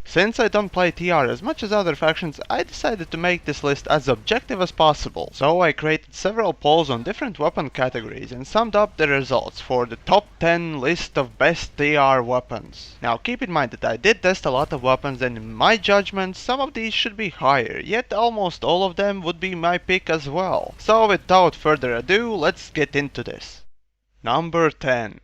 Since I don't play TR as much as other factions, I decided to make this list as objective as possible. So I created several polls on different weapon categories and summed up the results for the top 10 list of best TR weapons. Now keep in mind that I did test a lot of weapons, and in my judgment some of these should be higher, yet almost all of them would be my pick as well. So without further ado, let's get into this. Number 10.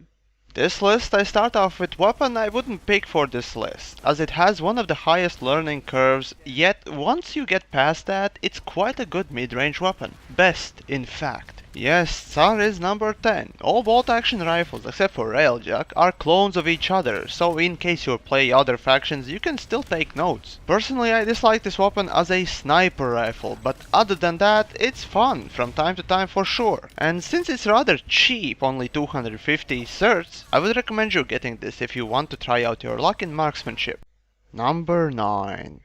This list, I start off with weapon I wouldn't pick for this list, as it has one of the highest learning curves, yet once you get past that, it's quite a good mid-range weapon. Best, in fact. Yes, TSAR is number 10. All bolt-action rifles, except for Railjack, are clones of each other, so in case you play other factions, you can still take notes. Personally, I dislike this weapon as a sniper rifle, but other than that, it's fun, from time to time for sure. And since it's rather cheap, only 250 certs, I would recommend you getting this if you want to try out your luck in marksmanship. Number 9.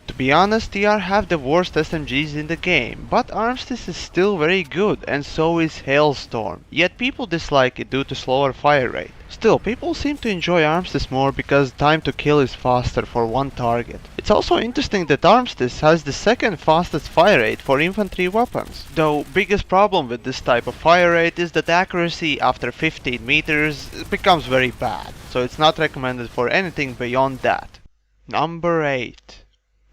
To be honest, TR have the worst SMGs in the game, but Armistice is still very good, and so is Hailstorm, yet people dislike it due to slower fire rate. Still, people seem to enjoy Armistice more because time to kill is faster for one target. It's also interesting that Armistice has the second fastest fire rate for infantry weapons. Though biggest problem with this type of fire rate is that accuracy after 15 meters becomes very bad, so it's not recommended for anything beyond that. Number 8.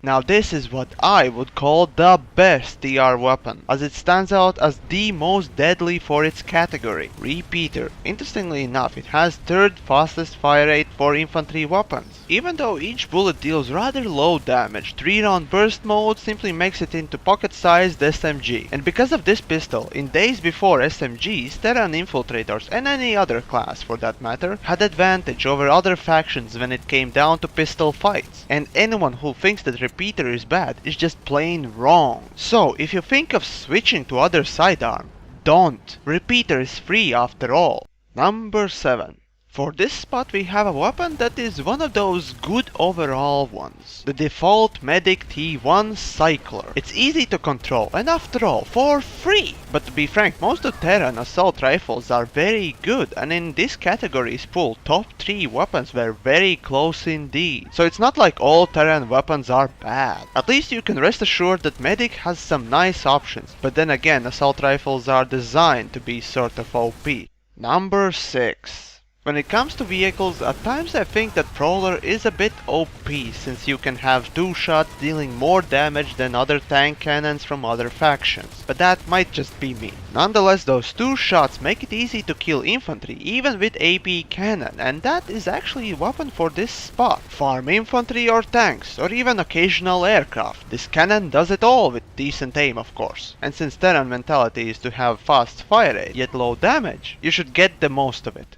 Now this is what I would call the best TR weapon, as it stands out as the most deadly for its category. Repeater. Interestingly enough, it has third fastest fire rate for infantry weapons. Even though each bullet deals rather low damage, 3-round burst mode simply makes it into pocket-sized SMG. And because of this pistol, in days before SMGs, Terran infiltrators, and any other class for that matter, had advantage over other factions when it came down to pistol fights. And anyone who thinks that Repeater is bad is just plain wrong. So if you think of switching to other sidearm, don't. Repeater is free after all. Number 7. For this spot we have a weapon that is one of those good overall ones. The default Medic T1 Cycler. It's easy to control, and after all, for free! But to be frank, most of Terran assault rifles are very good, and in this category's pool, top 3 weapons were very close indeed. So it's not like all Terran weapons are bad. At least you can rest assured that Medic has some nice options, but then again, assault rifles are designed to be sort of OP. Number 6. When it comes to vehicles, at times I think that Prowler is a bit OP, since you can have 2 shots dealing more damage than other tank cannons from other factions, but that might just be me. Nonetheless, those 2 shots make it easy to kill infantry even with AP cannon, and that is actually a weapon for this spot. Farm infantry or tanks, or even occasional aircraft. This cannon does it all with decent aim, of course. And since Terran mentality is to have fast fire rate yet low damage, you should get the most of it.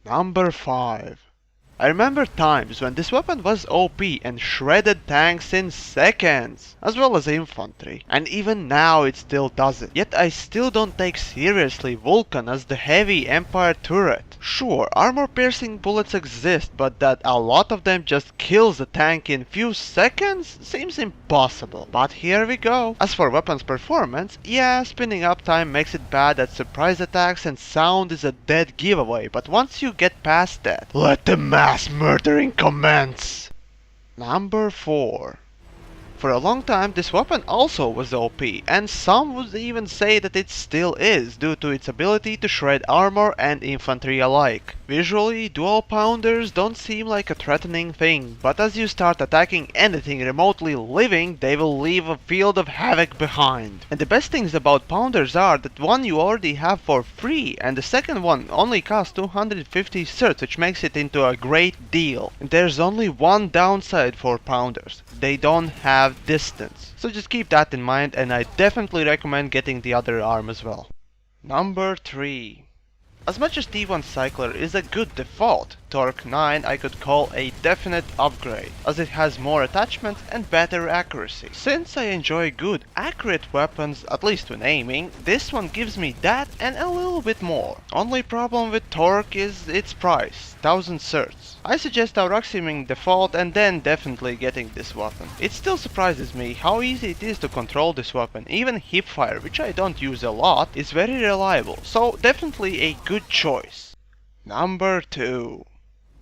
Number 5. I remember times when this weapon was OP and shredded tanks in seconds, as well as infantry, and even now it still does it. Yet I still don't take seriously Vulcan as the heavy Empire turret. Sure, armor piercing bullets exist, but that a lot of them just kills a tank in few seconds seems impossible. But here we go. As for weapons performance, yeah, spinning up time makes it bad at surprise attacks, and sound is a dead giveaway, but once you get past that, let the mass murdering commence! Number 4. For a long time this weapon also was OP, and some would even say that it still is, due to its ability to shred armor and infantry alike. Visually, dual pounders don't seem like a threatening thing, but as you start attacking anything remotely living, they will leave a field of havoc behind. And the best things about pounders are that one you already have for free, and the second one only costs 250 certs, which makes it into a great deal. And there's only one downside for pounders: they don't have distance. So just keep that in mind, and I definitely recommend getting the other arm as well. Number 3. As much as T1 Cycler is a good default, Torque 9 I could call a definite upgrade, as it has more attachments and better accuracy. Since I enjoy good, accurate weapons, at least when aiming, this one gives me that and a little bit more. Only problem with Torque is its price, 1000 certs. I suggest Auroximing default and then definitely getting this weapon. It still surprises me how easy it is to control this weapon. Even hipfire, which I don't use a lot, is very reliable, so definitely a good choice. Number 2.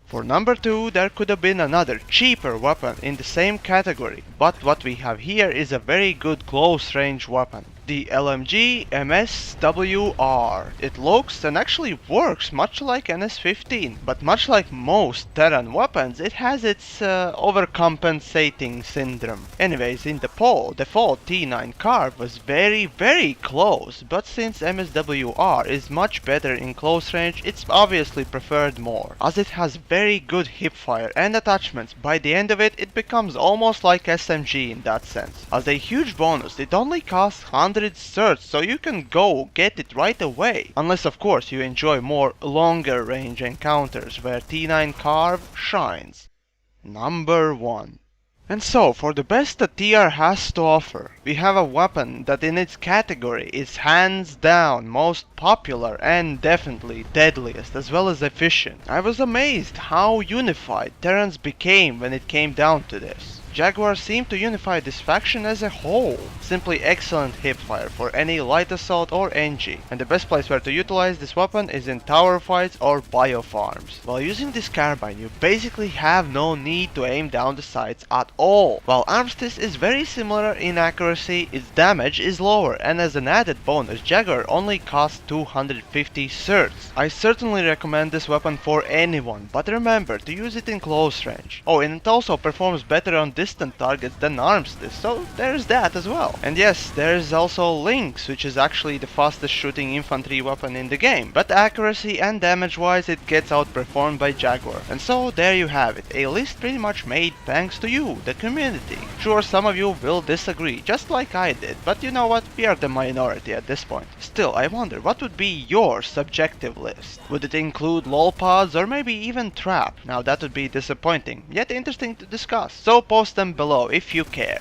For number 2, there could have been another cheaper weapon in the same category, but what we have here is a very good close range weapon. The LMG MSW-R. It looks and actually works much like NS-15, but much like most Terran weapons, it has its overcompensating syndrome. Anyways, in the poll, the default T9 carb was very close, but since MSW-R is much better in close range, it's obviously preferred more, as it has very good hipfire and attachments. By the end of it, it becomes almost like SMG in that sense. As a huge bonus, it only costs 100 certs, so you can go get it right away. Unless of course you enjoy more longer range encounters where T9 carb shines. Number 1. And so, for the best that TR has to offer, we have a weapon that in its category is hands down most popular and definitely deadliest as well as efficient. I was amazed how unified Terrans became when it came down to this. Jaguar seemed to unify this faction as a whole. Simply excellent hipfire for any light assault or NG, and the best place where to utilize this weapon is in tower fights or biofarms. While using this carbine, you basically have no need to aim down the sights at all. While Armistice is very similar in accuracy, its damage is lower, and as an added bonus, Jaguar only costs 250 certs. I certainly recommend this weapon for anyone, but remember to use it in close range. Oh, and it also performs better on distant targets than Armistice, so there's that as well. And yes, there's also Lynx, which is actually the fastest shooting infantry weapon in the game, but accuracy and damage wise it gets outperformed by Jaguar. And so there you have it, a list pretty much made thanks to you, the community. Sure, some of you will disagree, just like I did, but you know what, we are the minority at this point. Still, I wonder, what would be your subjective list? Would it include lolpods or maybe even trap? Now that would be disappointing, yet interesting to discuss, so post them below if you care.